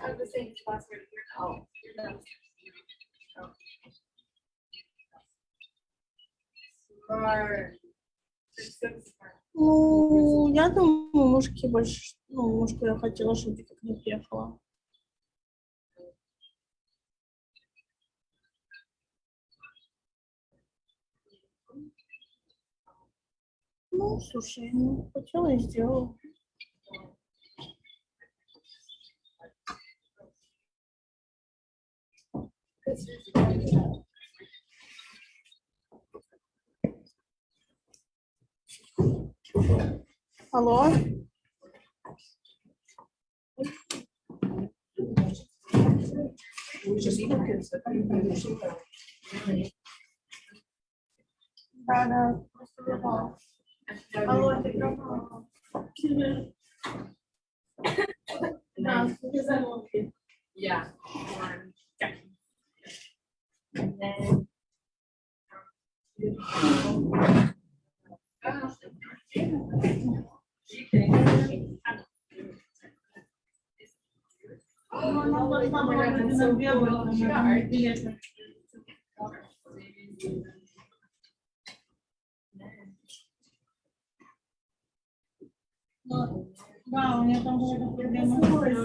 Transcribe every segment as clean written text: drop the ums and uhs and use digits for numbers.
I'm the same class right here. Oh, you're done. Smart. Ну, я думаю, мушки больше, ну, мушку я хотела, чтобы ты как не приехала. Ну, слушай, ну, хотела и сделала. Алло? Да, просто пропала. Алло, ты пропала. Да, ты замолчи. Yeah. And then Она должна была быть на белую, ну, да, у меня там была проблема с упаковкой.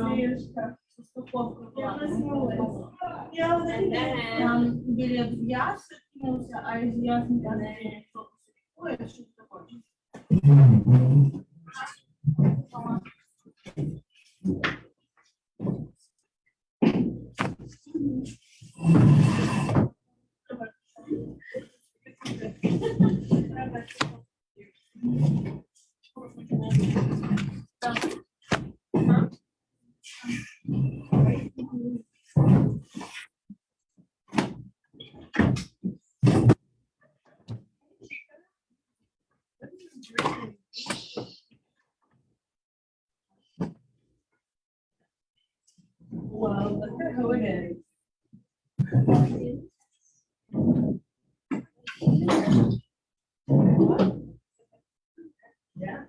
Там билет в Яс кинулся, а из Яс не ой, что такое? well, look at who it is. Yeah.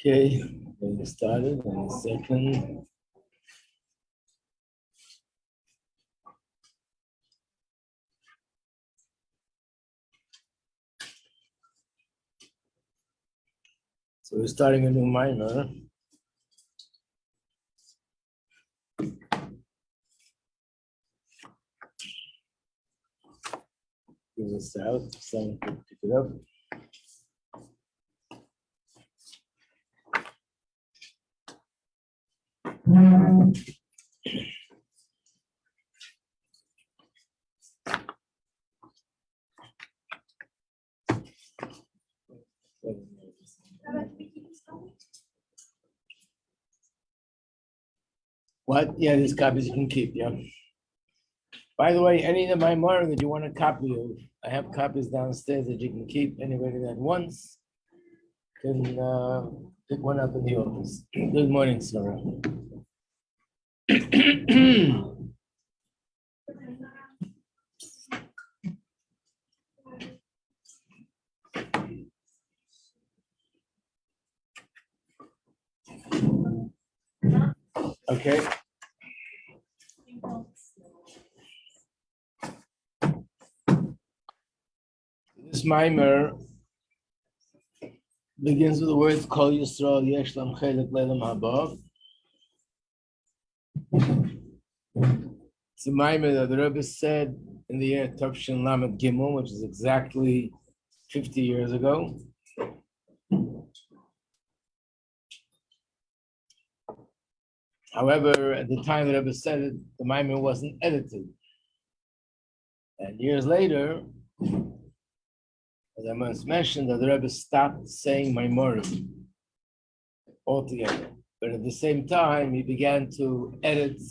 Okay, getting started in a second. So we're starting a new minor. Give this out, someone could pick it up. What? Yeah, these copies you can keep, yeah. By the way, any of my more that you want a copy of, I have copies downstairs that you can keep. Anybody that wants can pick one up in the office. Good morning, Sarah. Okay. This mimer begins with the words Kol Yisrael Yesh Lam Chelik Leilam Haba. It's a Maimon that the Rebbe said in the year Tavshin Lamed Gimel, which is exactly 50 years ago. However, at the time the Rebbe said it, the Maimon wasn't edited. And years later, as I once mentioned, that the Rebbe stopped saying Maimorim altogether. But at the same time, he began to edit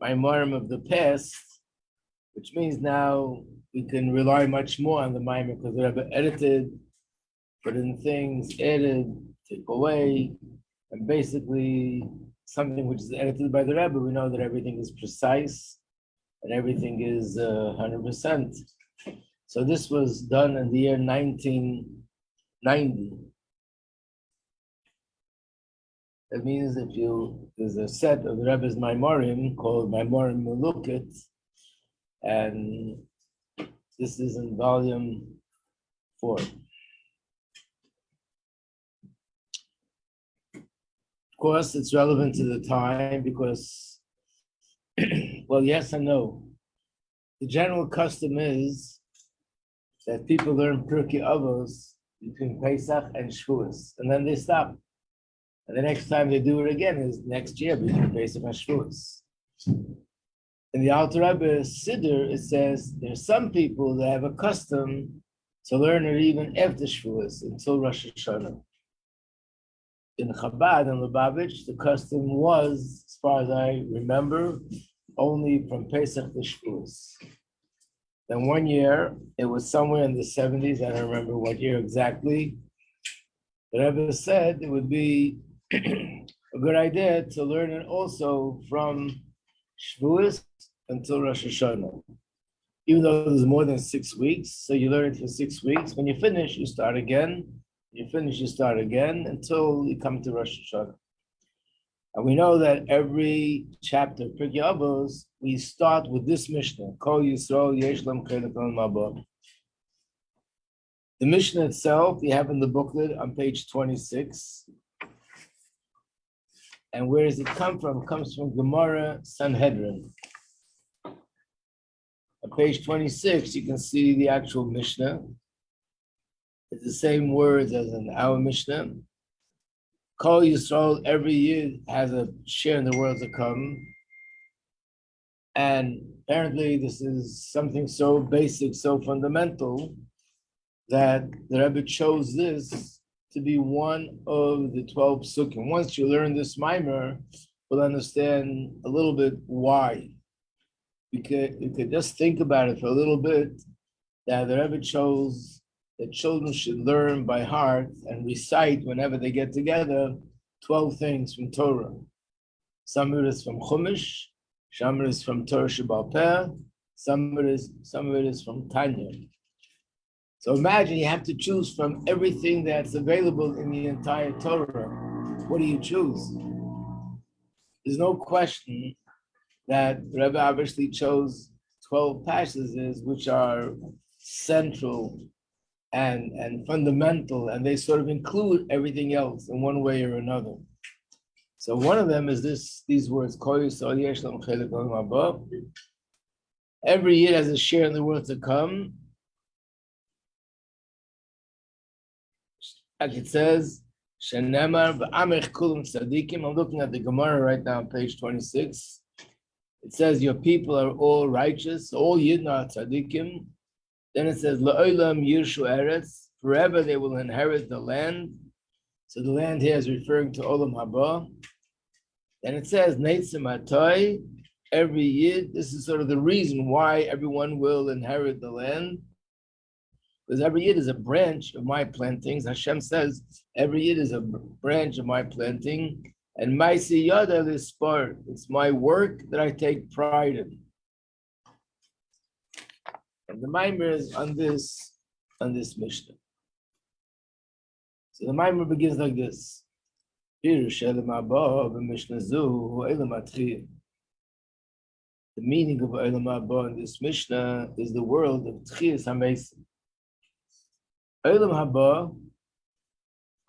Maimorim of the past, which means now we can rely much more on the Maimon because the Rebbe edited, put in things, added, took away, and basically something which is edited by the Rebbe, we know that everything is precise and everything is 100%. So this was done in the year 1990. That means there's a set of the Rebbe's Maimorim called Maimorim Melukit, and this is in volume 4. Of course, it's relevant to the time because, well, yes and no. The general custom is that people learn Pirkei Avos between Pesach and Shavuos, and then they stop. And the next time they do it again is next year between Pesach and Shavuos. In the Alter Rebbe Siddur, it says there's some people that have a custom to learn it even after Shavuos until Rosh Hashanah. In Chabad and Lubavitch, the custom was, as far as I remember, only from Pesach to Shavuos. Then one year, it was somewhere in the 70s, I don't remember what year exactly, the Rebbe said it would be a good idea to learn it also from Shavuos until Rosh Hashanah. Even though there's more than 6 weeks, so you learn it for 6 weeks. When you finish, you start again. You finish, you start again until you come to Rosh Hashanah. And we know that every chapter of Pirkei Avos, we start with this Mishnah, Kol Yisrael Yesh Lam Chelek Al Mabah. The Mishnah itself, you have in the booklet on page 26. And where does it come from? It comes from Gemara Sanhedrin. On page 26, you can see the actual Mishnah. It's the same words as in our Mishnah. Kol Yisrael every year has a share in the world to come. And apparently this is something so basic, so fundamental, that the Rebbe chose this to be one of the 12 psukim. Once you learn this mimer, we'll understand a little bit why. You could just think about it for a little bit, that the Rebbe chose that children should learn by heart and recite whenever they get together 12 things from Torah. Some of it is from Chumash, some of it is from Torah Sheba'al Peh, some of it is from Tanya. So imagine you have to choose from everything that's available in the entire Torah. What do you choose? There's no question that Rebbe obviously chose 12 passages which are central and fundamental, and they sort of include everything else in one way or another. So one of them is these words, Kol Yisrael Yesh Lam Chelek Al Mabah. Every year has a share in the world to come. Like it says, Shenemar V'amech Kulam Tzadikim. I'm looking at the Gemara right now on page 26. It says, your people are all righteous, all Yidden are Tzadikim. Then it says, La'olam Yirshu Eretz, forever they will inherit the land. So the land here is referring to Olam Haba. Then it says, Neitzim Atoy, every Yid. This is sort of the reason why everyone will inherit the land. Because every Yid is a branch of my plantings. Hashem says, every Yid is a branch of my planting. And my siyada is spar. It's my work that I take pride in. And the Maimer is on this Mishnah. So the Maimer begins like this. The meaning of Olam Haba in this Mishnah is the world of Tchias HaMeisim. Olam Haba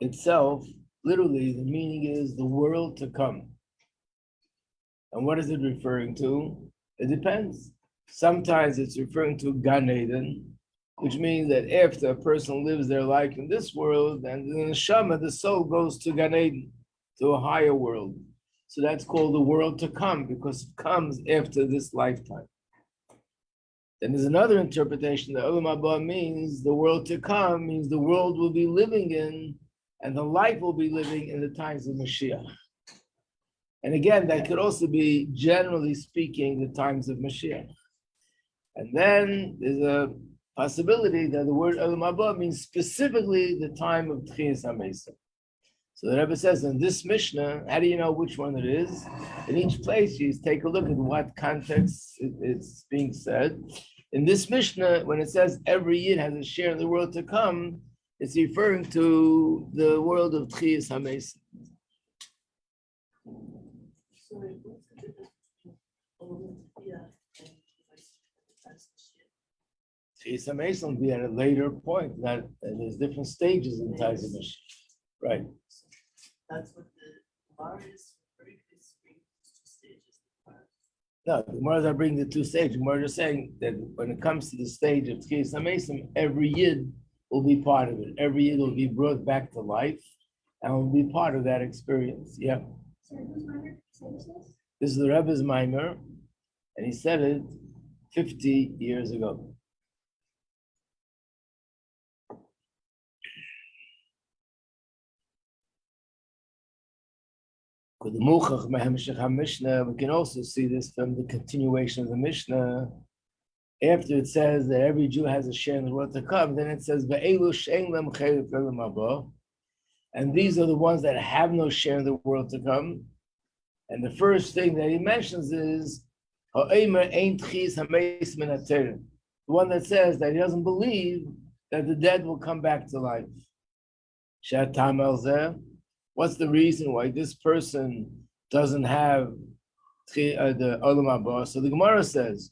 itself, literally, the meaning is the world to come. And what is it referring to? It depends. Sometimes it's referring to Gan Eden, which means that after a person lives their life in this world, and in the Neshama, the soul goes to Gan Eden, to a higher world. So that's called the world to come, because it comes after this lifetime. Then there's another interpretation that Olam Haba means the world to come, means the world will be living in, and the life will be living in the times of Mashiach. And again, that could also be, generally speaking, the times of Mashiach. And then there's a possibility that the word Olam Haba means specifically the time of Tchias HaMesim. So the Rebbe says in this Mishnah, how do you know which one it is? In each place, you take a look at what context it's being said. In this Mishnah, when it says every Yid has a share in the world to come, it's referring to the world of Tchias HaMesim. Tchias HaMesim will be at a later point, that there's different stages in times of Mashiach. Right. That's what the Gemara is referring to, is bringing two stages. No, the Gemara is bringing the two stages. The Gemara is saying that when it comes to the stage of Tchias HaMesim, every Yid will be part of it. Every Yid will be brought back to life and will be part of that experience. Yeah. This is the Rebbe's Maimer, and he said it 50 years ago. We can also see this from the continuation of the Mishnah. After it says that every Jew has a share in the world to come, then it says, and these are the ones that have no share in the world to come. And the first thing that he mentions is the one that says that he doesn't believe that the dead will come back to life. What's the reason why this person doesn't have the Olam Haba? So the Gemara says,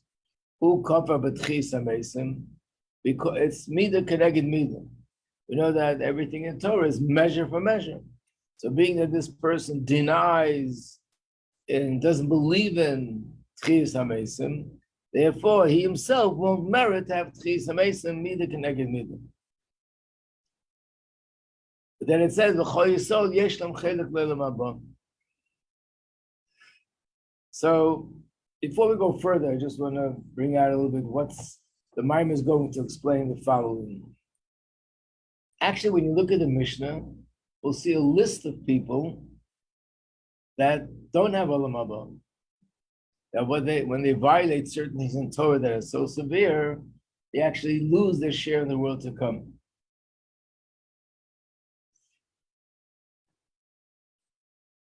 because it's Mida Keneged Mida. We know that everything in Torah is measure for measure. So being that this person denies and doesn't believe in Tchias HaMesim, therefore he himself won't merit to have Tchias HaMesim Mida Keneged Mida. But then it says, so before we go further, I just want to bring out a little bit what's the Maimon is going to explain the following. Actually, when you look at the Mishnah, we'll see a list of people that don't have Olam Haba. That when they violate certain things in Torah that are so severe, they actually lose their share in the world to come.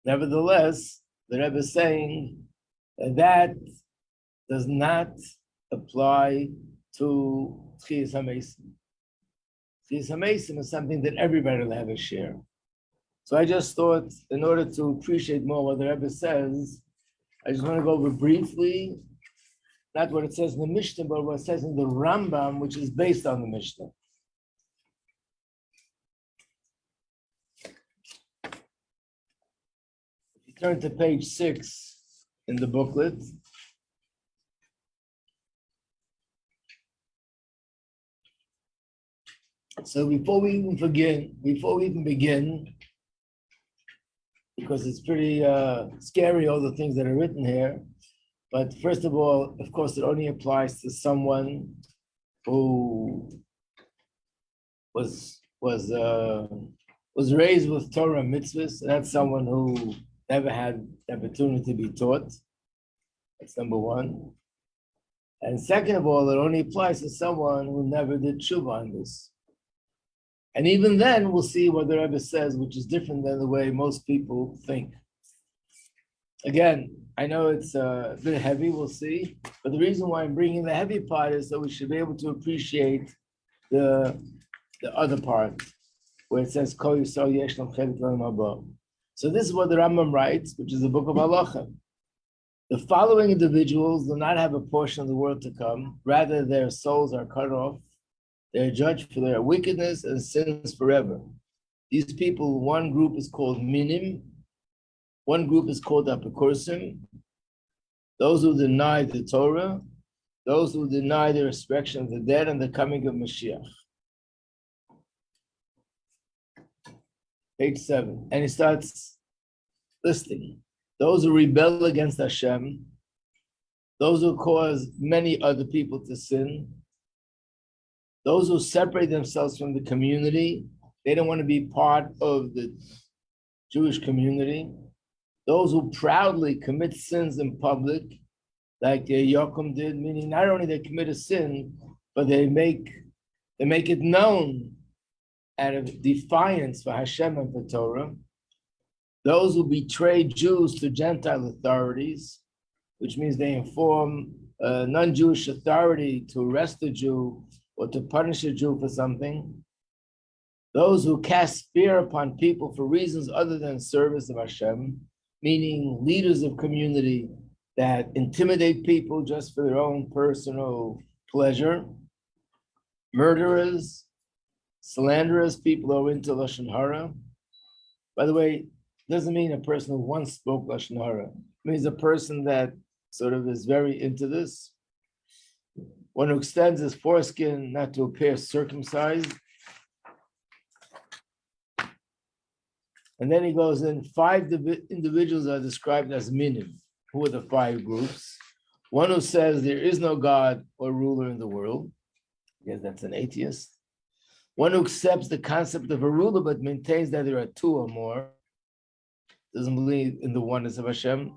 Nevertheless, the Rebbe is saying that does not apply to Tchias HaMesim. Tchias HaMesim is something that everybody will have a share. So I just thought, in order to appreciate more what the Rebbe says, I just want to go over briefly, not what it says in the Mishnah, but what it says in the Rambam, which is based on the Mishnah. Turn to page 6 in the booklet. So before we even begin, because it's pretty scary, all the things that are written here, but first of all, of course, it only applies to someone who was raised with Torah mitzvahs. That's someone who never had the opportunity to be taught. That's number one. And second of all, it only applies to someone who never did tshuva on this. And even then, we'll see what the Rebbe says, which is different than the way most people think. Again, I know it's a bit heavy, we'll see. But the reason why I'm bringing the heavy part is so we should be able to appreciate the other part, where it says, Kol Yisrael yesh lam chelik l'olam haba. So this is what the Rambam writes, which is the book of Halacha. The following individuals do not have a portion of the world to come. Rather, their souls are cut off. They are judged for their wickedness and sins forever. These people, one group is called Minim, one group is called Apikursim, those who deny the Torah, those who deny the resurrection of the dead and the coming of Mashiach. Page 7. And he starts listing those who rebel against Hashem, those who cause many other people to sin, those who separate themselves from the community, they don't want to be part of the Jewish community, those who proudly commit sins in public, like Yochum did, meaning not only they commit a sin, but they make it known out of defiance for Hashem and for Torah. Those who betray Jews to Gentile authorities, which means they inform a non-Jewish authority to arrest a Jew or to punish a Jew for something. Those who cast fear upon people for reasons other than service of Hashem, meaning leaders of community that intimidate people just for their own personal pleasure. Murderers, slanderers, people who are into Lashon Hara. By the way, doesn't mean a person who once spoke Lashon Hara. It means a person that sort of is very into this. One who extends his foreskin not to appear circumcised. And then he goes in, 5 individuals are described as minim. Who are the 5 groups? One who says there is no God or ruler in the world. Yes, that's an atheist. One who accepts the concept of a ruler but maintains that there are 2 or more. Doesn't believe in the oneness of Hashem.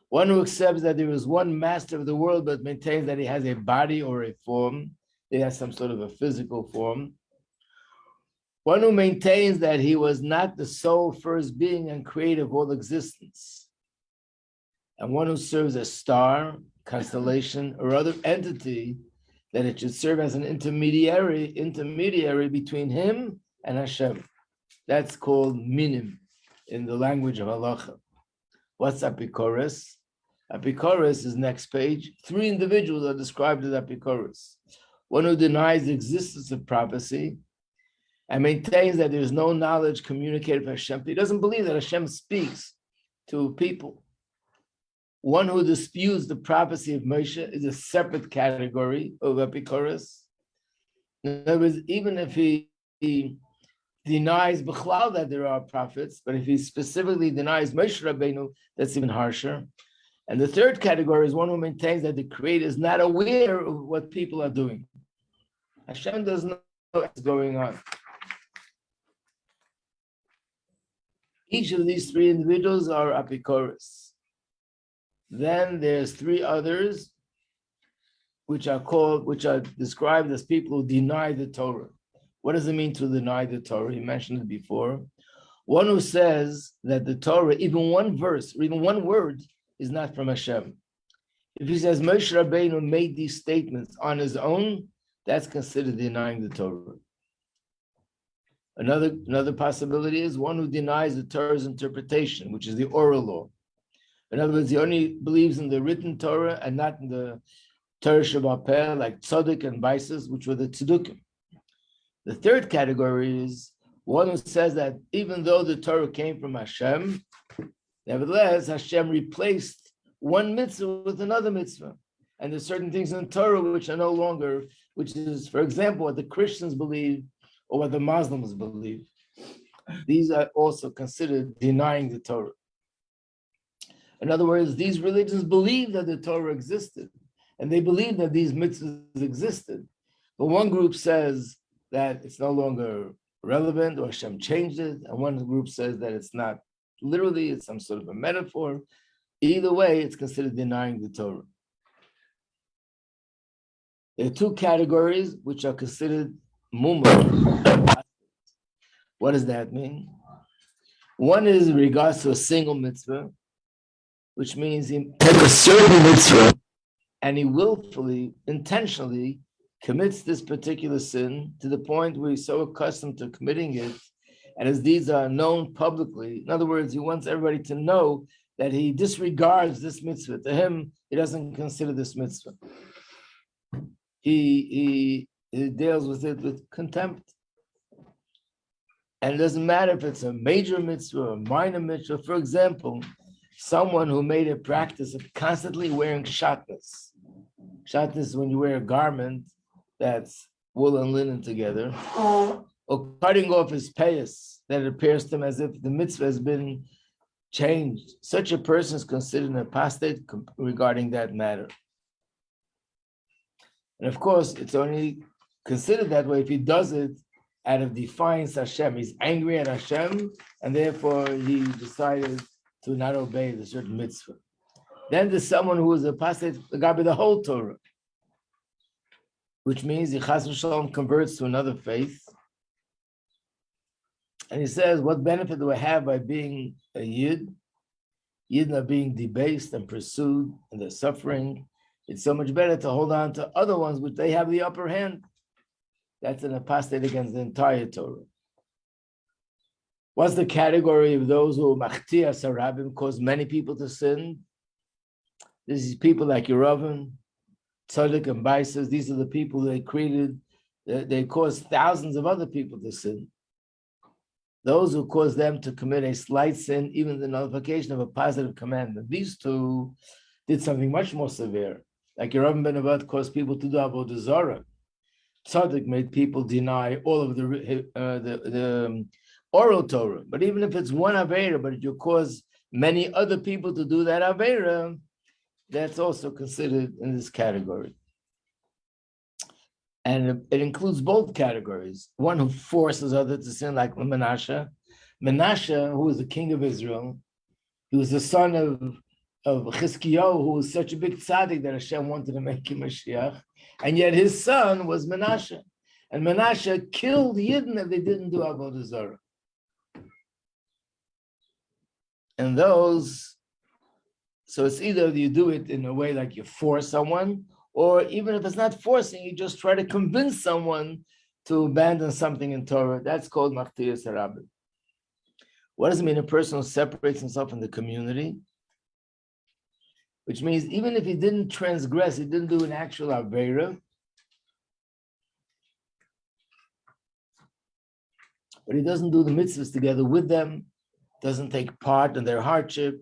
One who accepts that there is one master of the world but maintains that he has a body or a form. He has some sort of a physical form. One who maintains that he was not the sole first being and creator of all existence. And one who serves a star, constellation, or other entity, that it should serve as an intermediary between him and Hashem. That's called minim in the language of halacha. What's apikoros? Apikoros is next page. 3 individuals are described as apikoros. One who denies the existence of prophecy and maintains that there is no knowledge communicated by Hashem. He doesn't believe that Hashem speaks to people. One who disputes the prophecy of Moshe is a separate category of apikoros. In other words, even if he denies Bichlal that there are prophets, but if he specifically denies Moshe Rabbeinu, that's even harsher. And the third category is one who maintains that the Creator is not aware of what people are doing. Hashem doesn't know what's going on. Each of these 3 individuals are apikoros. Then there's 3 others, which are described as people who deny the Torah. What does it mean to deny the Torah? He mentioned it before. One who says that the Torah, even one verse or even one word, is not from Hashem. If he says Moshe Rabbeinu made these statements on his own, that's considered denying the Torah. Another possibility is one who denies the Torah's interpretation, which is the oral law. In other words, he only believes in the written Torah and not in the Torah Sheba'al Peh, like Tzaddik and Baisus, which were the Tzedukkim. The third category is one who says that even though the Torah came from Hashem, nevertheless, Hashem replaced one mitzvah with another mitzvah. And there's certain things in Torah which are no longer, which is, for example, what the Christians believe or what the Muslims believe. These are also considered denying the Torah. In other words, these religions believe that the Torah existed, and they believe that these mitzvahs existed. But one group says that it's no longer relevant, or Hashem changed it, and one group says that it's not literally, it's some sort of a metaphor. Either way, it's considered denying the Torah. There are 2 categories which are considered mumar. What does that mean? One is in regards to a single mitzvah, which means he takes a certain mitzvah and he willfully, intentionally commits this particular sin to the point where he's so accustomed to committing it, and his deeds are known publicly. In other words, he wants everybody to know that he disregards this mitzvah. To him, he doesn't consider this mitzvah. He deals with it with contempt. And it doesn't matter if it's a major mitzvah or a minor mitzvah. For example, someone who made a practice of constantly wearing shatnez. Shatnez is when you wear a garment that's wool and linen together, or cutting off his payas, that it appears to him as if the mitzvah has been changed. Such a person is considered an apostate regarding that matter. And of course, it's only considered that way if he does it out of defiance Hashem. He's angry at Hashem, and therefore he decided to not obey the certain mitzvah. Then there's someone who is apostate regarding the whole Torah, which means he chas v'shalom converts to another faith. And he says, what benefit do I have by being a Yid? Yidden are being debased and pursued, and they're suffering. It's so much better to hold on to other ones which they have the upper hand. That's an apostate against the entire Torah. What's the category of those who machtia sarabim, cause many people to sin? This is people like Yeravim, Tzaddik, and Baisas. These are the people they created. They caused thousands of other people to sin. Those who cause them to commit a slight sin, even the nullification of a positive commandment. These two did something much more severe. Like Yeravim ben Nevat caused people to do avodah zarah. Tzaddik made people deny all of the oral Torah. But even if it's one Aveira, but if you cause many other people to do that Aveira, that's also considered in this category. And it includes both categories. One who forces others to sin, like Menashe. Menashe, who was the king of Israel, he was the son of Chizkiyahu, who was such a big tzaddik that Hashem wanted to make him Mashiach. And yet his son was Menashe. And Menashe killed Yidden if they didn't do Avodah Zarah. And those, so it's either you do it in a way like you force someone, or even if it's not forcing, you just try to convince someone to abandon something in Torah. That's called Machtias Harabim. What does it mean? A person who separates himself from the community, which means even if he didn't transgress, he didn't do an actual Aveira, but he doesn't do the mitzvahs together with them, doesn't take part in their hardship,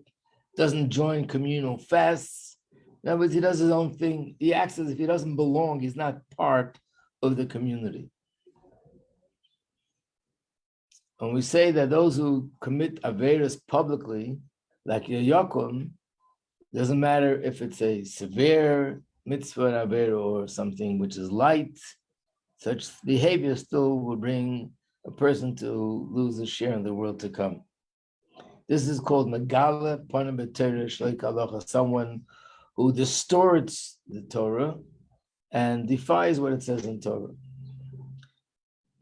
doesn't join communal fasts. In other words, he does his own thing. He acts as if he doesn't belong. He's not part of the community. When we say that those who commit Averas publicly, like Yaakov, doesn't matter if it's a severe mitzvah Avera or something which is light, such behavior still will bring a person to lose a share in the world to come. This is called Megala Panim B'Torah Shleik Halacha, someone who distorts the Torah and defies what it says in Torah.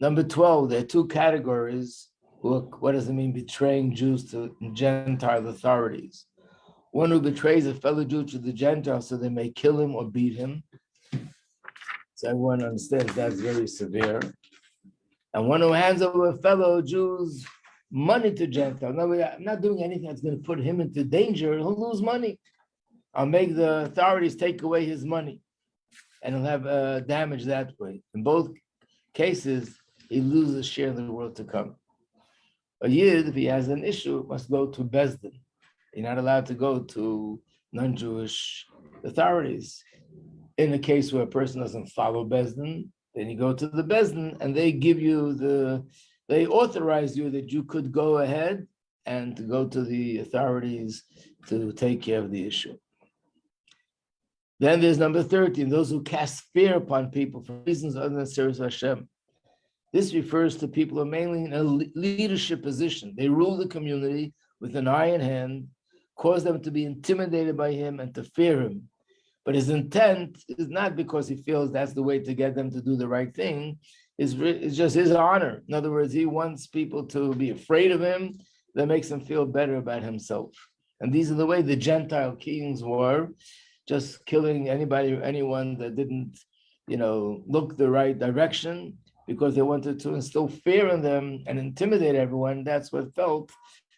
Number 12, there are two categories. What does it mean betraying Jews to Gentile authorities? One who betrays a fellow Jew to the Gentiles so they may kill him or beat him. So everyone understands that's very severe. And one who hands over a fellow Jew's money to Gentiles. No, I'm not doing anything that's going to put him into danger. He'll lose money. I'll make the authorities take away his money, and he'll have damage that way. In both cases, he loses a share in the world to come. A Yid, if he has an issue, must go to Bezdin. You're not allowed to go to non-Jewish authorities. In a case where a person doesn't follow Bezdin, then you go to the Bezdin, and they give you they authorize you that you could go ahead and to go to the authorities to take care of the issue. Then there's number 13, those who cast fear upon people for reasons other than service of Hashem. This refers to people who are mainly in a leadership position. They rule the community with an iron hand, cause them to be intimidated by him and to fear him. But his intent is not because he feels that's the way to get them to do the right thing. It's just his honor. In other words, he wants people to be afraid of him. That makes him feel better about himself. And these are the way the Gentile kings were, just killing anybody or anyone that didn't, look the right direction, because they wanted to instill fear in them and intimidate everyone. That's what felt.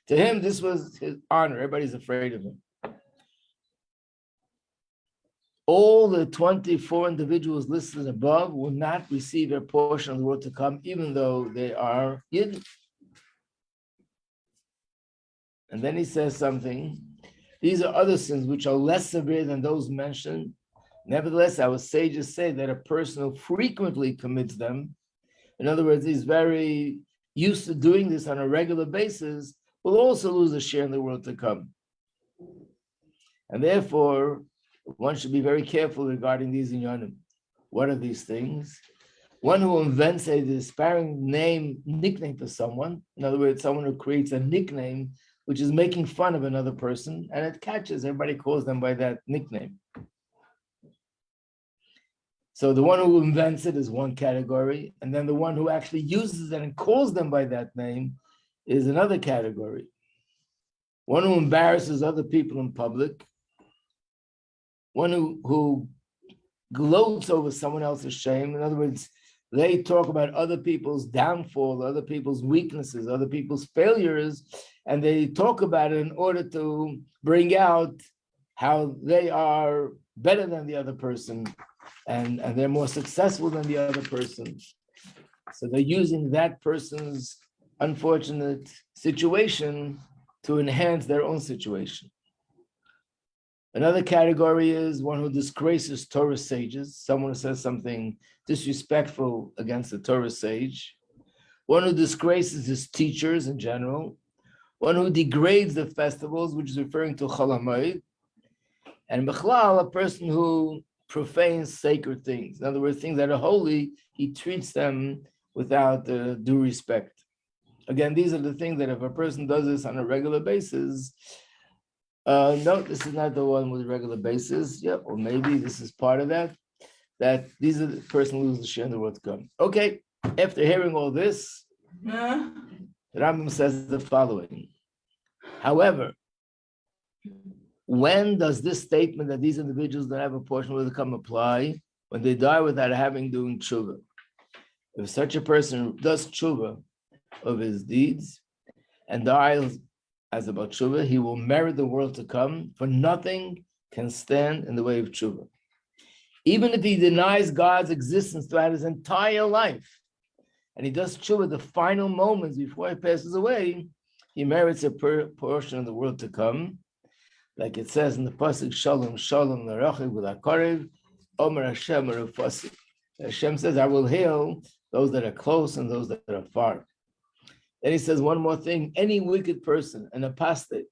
To him, this was his honor. Everybody's afraid of him. All the 24 individuals listed above will not receive their portion of the world to come, even though they are Yidden. And then he says something. These are other sins which are less severe than those mentioned. Nevertheless, our sages say that a person who frequently commits them, in other words, he's very used to doing this on a regular basis, will also lose a share in the world to come. And therefore, one should be very careful regarding these inyanim. What are these things? One who invents a disparaging nickname for someone, in other words, someone who creates a nickname which is making fun of another person, and it catches, everybody calls them by that nickname. So the one who invents it is one category, and then the one who actually uses it and calls them by that name is another category. One who embarrasses other people in public, one who gloats over someone else's shame. In other words, they talk about other people's downfall, other people's weaknesses, other people's failures, and they talk about it in order to bring out how they are better than the other person and they're more successful than the other person. So they're using that person's unfortunate situation to enhance their own situation. Another category is one who disgraces Torah sages, someone who says something disrespectful against the Torah sage, one who disgraces his teachers in general, one who degrades the festivals, which is referring to Chol HaMoed, and Bechlal, a person who profanes sacred things. In other words, things that are holy, he treats them without due respect. Again, these are the things that if a person does this on a regular basis, no, this is not the one with a regular basis. Yeah, or maybe this is part of that. That these are the person who loses the share in the world to come. Okay, after hearing all this, the Rambam says the following. However, when does this statement that these individuals that have a portion will come apply? When they die without having doing tshuva. If such a person does tshuva of his deeds and dies as about tshuva, he will merit the world to come, for nothing can stand in the way of tshuva. Even if he denies God's existence throughout his entire life, and he does tshuva the final moments before he passes away, he merits a portion of the world to come. Like it says in the pasuk, Shalom, Shalom, L'Rachiv V'La'Karev, Omer Hashem Rufasi. Hashem says, I will heal those that are close and those that are far. Then he says one more thing, any wicked person, an apostate,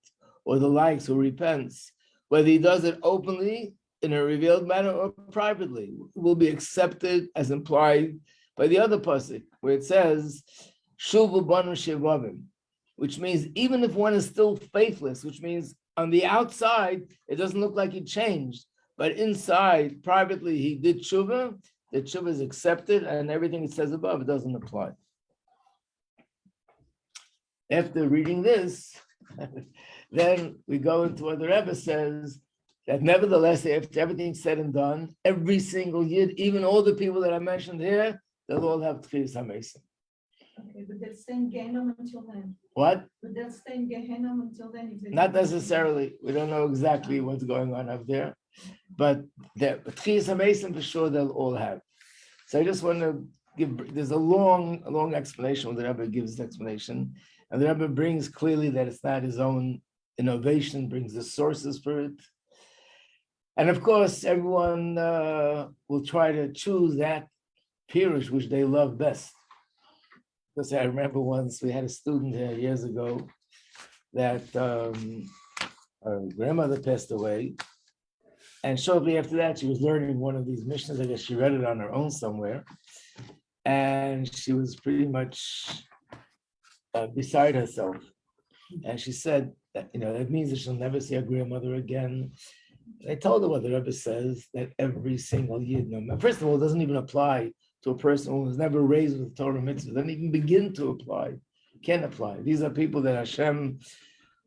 or the likes who repents, whether he does it openly, in a revealed manner, or privately, will be accepted as implied by the other pasuk, where it says, Shuvu Banu Shevavim, which means even if one is still faithless, which means on the outside, it doesn't look like he changed, but inside, privately, he did tshuva, the tshuva is accepted, and everything it says above, it doesn't apply. After reading this, then we go into what the Rebbe says, that nevertheless, after everything's said and done, every single yid, even all the people that I mentioned here, they'll all have Tchias HaMesim. Okay, but they'll stay in Gehenna until then. What? But they'll stay in Gehenna until then. If they Not necessarily. We don't know exactly what's going on up there, but the Tchias HaMesim for sure they'll all have. So I just want to give. There's a long explanation where the Rebbe gives the explanation, and the Rebbe brings clearly that it's not his own innovation. Brings the sources for it, and of course everyone will try to choose that pirush which they love best. Because I remember once we had a student here years ago that her grandmother passed away, and shortly after that she was learning one of these missions. I guess she read it on her own somewhere, and she was pretty much beside herself. And she said that that means that she'll never see her grandmother again. I told her what the Rebbe says, that every single yid, first of all, it doesn't even apply to a person who was never raised with Torah mitzvah. Doesn't even begin to apply. Can't apply. These are people that Hashem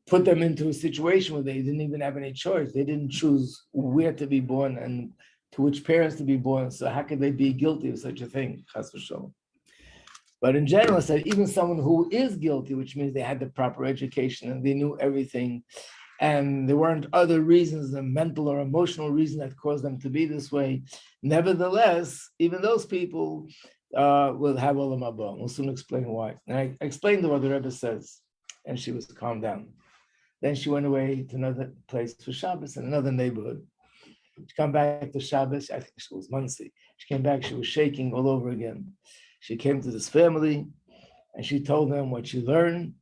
put them into a situation where they didn't even have any choice. They didn't choose where to be born and to which parents to be born. So how could they be guilty of such a thing? Chas v'sholom. But in general, I said even someone who is guilty, which means they had the proper education and they knew everything, and there weren't other reasons, a mental or emotional reason that caused them to be this way. Nevertheless, even those people will have olam haba. We'll soon explain why. And I explained what the Rebbe says, and she was calmed down. Then she went away to another place for Shabbos in another neighborhood. She came back to Shabbos, I think she was Muncie. She came back, she was shaking all over again. She came to this family and she told them what she learned.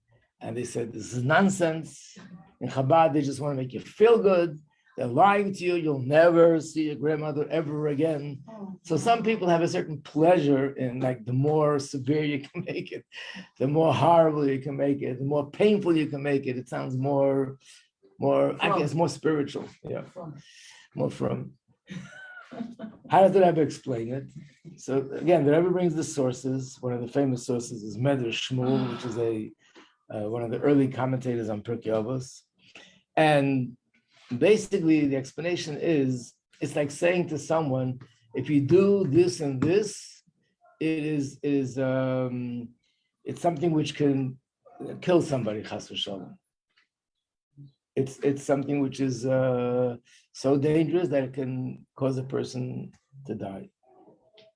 And they said, this is nonsense. In Chabad, they just want to make you feel good. They're lying to you. You'll never see your grandmother ever again. So some people have a certain pleasure in, like, the more severe you can make it, the more horrible you can make it, the more painful you can make it. It sounds more, I guess, more spiritual. Yeah, more from. How does the Rebbe explain it? So again, the Rebbe brings the sources. One of the famous sources is Medrash Shmuel, which is one of the early commentators on Pirkei Avos. And basically, the explanation is, it's like saying to someone, if you do this and this, it's something which can kill somebody, chas v'shalom. It's something which is so dangerous that it can cause a person to die.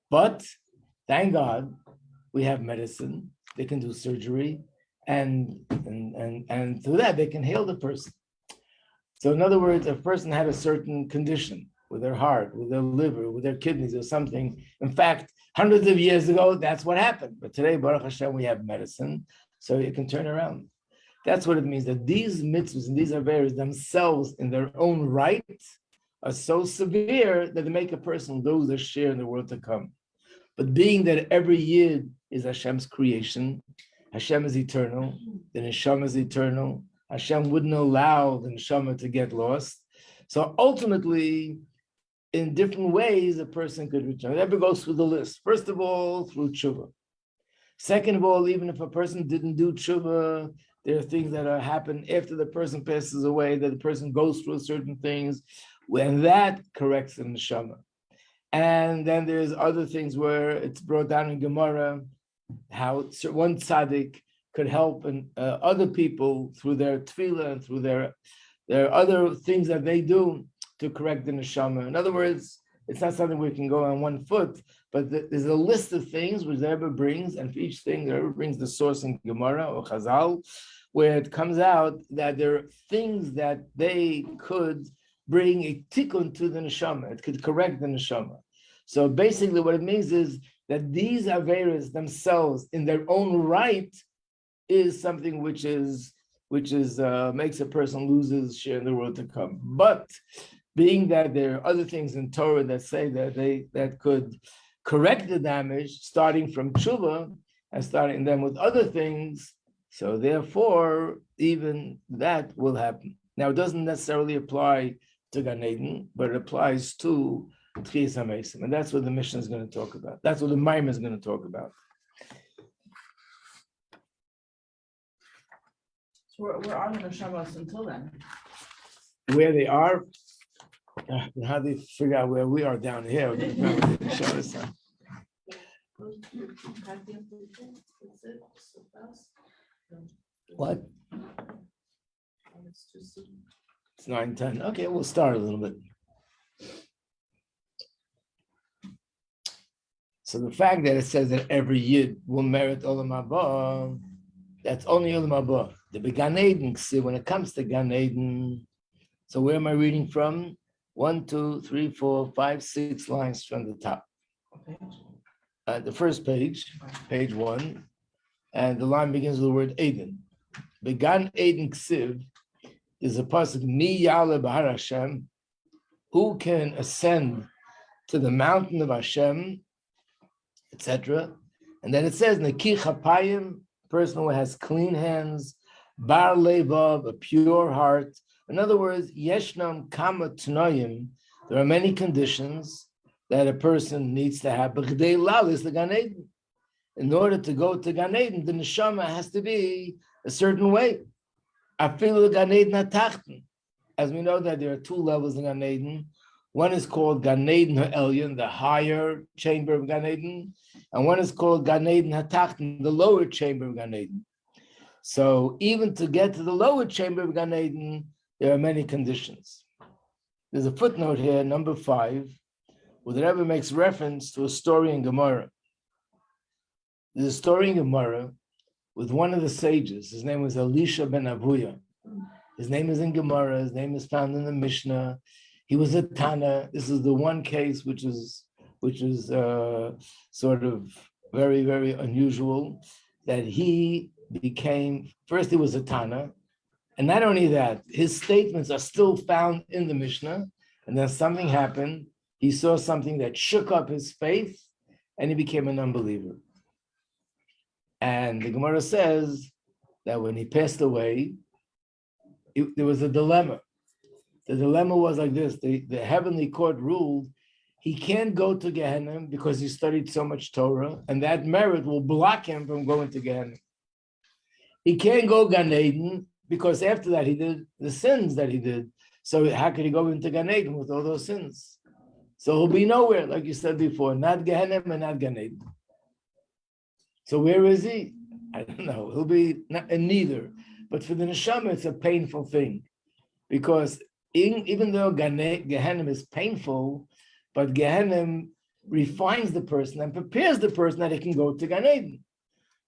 But thank God, we have medicine. They can do surgery, and through that they can heal the person. So in other words, if a person had a certain condition with their heart, with their liver, with their kidneys or something, in fact, hundreds of years ago, that's what happened. But today, Baruch Hashem, we have medicine, so it can turn around. That's what it means, that these mitzvahs and these averos themselves in their own right are so severe that they make a person lose their share in the world to come. But being that every yid is Hashem's creation, Hashem is eternal, the neshama is eternal, Hashem wouldn't allow the neshama to get lost. So ultimately, in different ways, a person could return. It ever goes through the list. First of all, through tshuva. Second of all, even if a person didn't do tshuva, there are things that happen after the person passes away, that the person goes through certain things, when that corrects the neshama. And then there's other things where it's brought down in Gemara, how one tzaddik could help other people through their tefillah and through their other things that they do to correct the neshama. In other words, it's not something we can go on one foot, but there's a list of things which the Rebbe brings, and for each thing, the Rebbe brings the source in Gemara or Chazal, where it comes out that there are things that they could bring a tikkun to the neshama. It could correct the neshama. So basically what it means is that these averas themselves in their own right is something which makes a person lose his share in the world to come. But being that there are other things in Torah that say that could correct the damage, starting from tshuva and starting them with other things, so therefore even that will happen. Now it doesn't necessarily apply to Gan Eden, but it applies to Tchias HaMesim, and that's what the Mishnah is going to talk about. That's what the Maimon is going to talk about. So we're on the neshamas until then. Where they are, how do you figure out where we are down here? What? It's 9:10. Okay, we'll start a little bit. So the fact that it says that every yid will merit Olam Haba, that's only Olam Haba. The Gan Eden, see, when it comes to Gan Eden, so where am I reading from? 1, 2, 3, 4, 5, 6 lines from the top. The first page, page 1, and the line begins with the word Eden. Began Eden Ksiv is a pasuk, Mi Yale Bahar Hashem, who can ascend to the mountain of Hashem, etc. And then it says, Neki Chapayim, person who has clean hands, Bar Levav, a pure heart. In other words, Yeshnam Kama Tnoyim, there are many conditions that a person needs to have. B'chdei lalis the Gan Eden. In order to go to Gan Eden, the neshama has to be a certain way. Afilu Gan Eden hatachten. As we know that there are two levels in Gan Eden. One is called Gan Eden ha'elyon, the higher chamber of Gan Eden, and one is called Gan Eden hatachten, the lower chamber of Gan Eden. So even to get to the lower chamber of Gan Eden, there are many conditions. There's a footnote here, number 5, where the Rebbe makes reference to a story in Gemara. There's a story in Gemara with one of the sages. His name was Elisha ben Avuya. His name is in Gemara. His name is found in the Mishnah. He was a Tana. This is the one case which is sort of very, very unusual, that he became, first he was a Tana, and not only that, his statements are still found in the Mishnah, and then something happened. He saw something that shook up his faith, and he became an unbeliever. And the Gemara says that when he passed away, there was a dilemma. The dilemma was like this: the heavenly court ruled he can't go to Gehenna because he studied so much Torah, and that merit will block him from going to Gehenna. He can't go Gan Eden because after that he did the sins that he did. So how could he go into Gan Eden with all those sins? So he'll be nowhere, like you said before, not Gehenna and not Gan Eden. So where is he? I don't know. He'll be not, in neither. But for the neshama, it's a painful thing, because even though Gehenna is painful, but Gehenna refines the person and prepares the person that he can go to Gan Eden.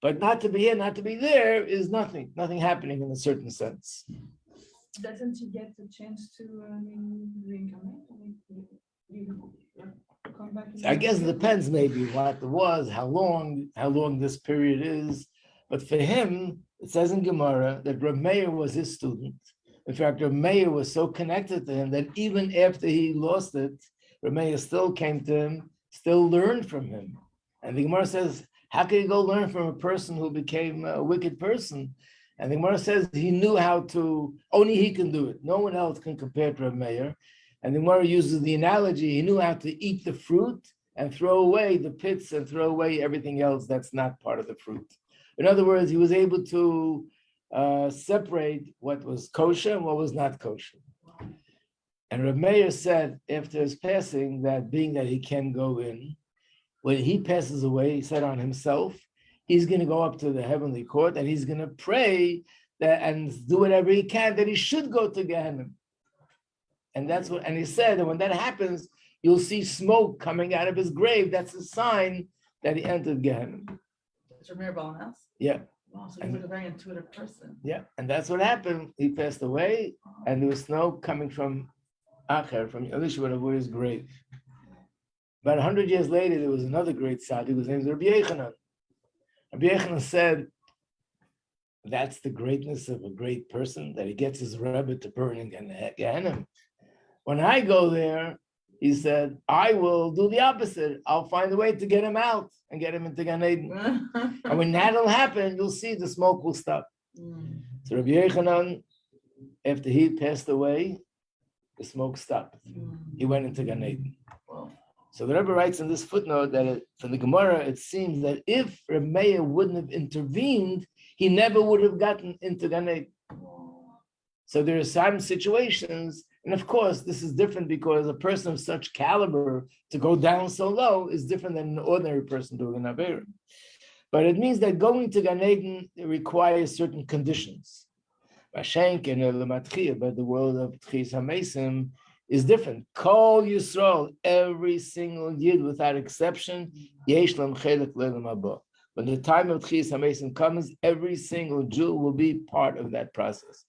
But not to be here, not to be there is nothing happening in a certain sense. Doesn't he get the chance to reincarnate? Come back I guess it depends maybe what it was, how long this period is. But for him, it says in Gemara that Rabbi Meir was his student. In fact, Rabbi Meir was so connected to him that even after he lost it, Rabbi Meir still came to him, still learned from him. And the Gemara says, how can you go learn from a person who became a wicked person? And the Gemara says he knew how to, only he can do it. No one else can compare to Rabbi Meir. And the Gemara uses the analogy, he knew how to eat the fruit and throw away the pits and throw away everything else that's not part of the fruit. In other words, he was able to separate what was kosher and what was not kosher. And Rabbi Meir said after his passing that being that he can go in, when he passes away, he said on himself, he's going to go up to the heavenly court and he's going to pray that and do whatever he can that he should go to Gehenna. And that's what, and he said that when that happens, you'll see smoke coming out of his grave. That's a sign that he entered Gehenna. It's Rameir Balnas? Yeah. Wow, so he's like a very intuitive person. Yeah, and that's what happened. He passed away, and there was smoke coming from Acher, from Elisha's grave. About 100 years later, there was another great tzaddik whose name is Rabbi Yechanan. Rabbi Yechanan said, that's the greatness of a great person, that he gets his Rebbe to burn in Gehenna. When I go there, he said, I will do the opposite. I'll find a way to get him out and get him into Gan Eden. And when that'll happen, you'll see the smoke will stop. So Rabbi Yechanan, after he passed away, the smoke stopped. He went into Gan Eden. So the Rebbe writes in this footnote that from the Gemara, it seems that if Rabbi Meir wouldn't have intervened, he never would have gotten into Gan Eden. So there are some situations, and of course, this is different because a person of such caliber to go down so low is different than an ordinary person doing an Avera. But it means that going to Gan Eden requires certain conditions. Vashenk and Lamatchia, but the world of Tchis HaMesim is different. Kol Yisrael, every single Yid without exception, Yesh Lam Chelek Le'olam Haba. When the time of Tchis HaMesim comes, every single Jew will be part of that process.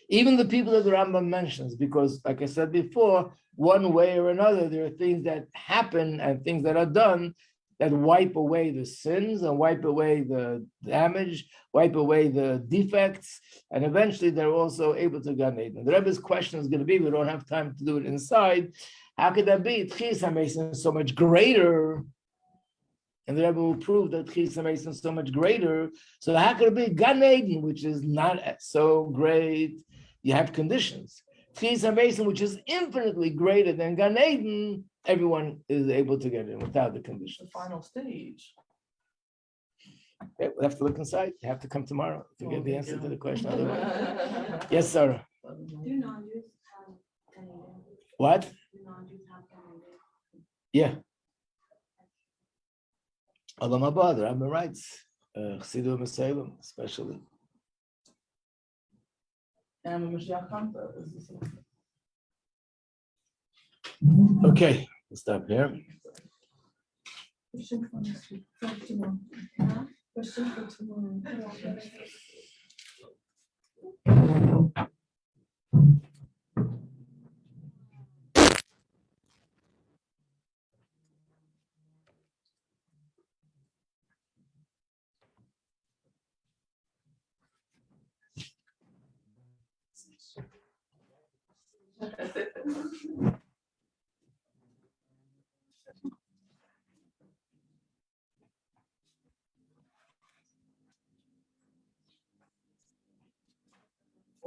Even the people that the Rambam mentions, because like I said before, one way or another, there are things that happen and things that are done that wipe away the sins and wipe away the damage, wipe away the defects, and eventually they're also able to Gan Eden. The Rebbe's question is going to be, we don't have time to do it inside, how could that be? Tchis HaMesim is so much greater, and the Rebbe will prove that Tchis HaMesim is so much greater, so how could it be Gan Eden, which is not so great? You have conditions. Tchis HaMesim, which is infinitely greater than Gan Eden, everyone is able to get in without the conditions. The final stage. Okay, we'll have to look inside. You have to come tomorrow to get the answer to the question. Otherwise. Yes, Sarah. Do non-Jews have Gan Eden? What? Do non-Jews have Gan Eden? Yeah. Olam Haba, the Rambam writes, Chassidus Rabbi especially. And Mashiach comes. Okay, we'll stop here. Question for next week. For tomorrow. Question for tomorrow.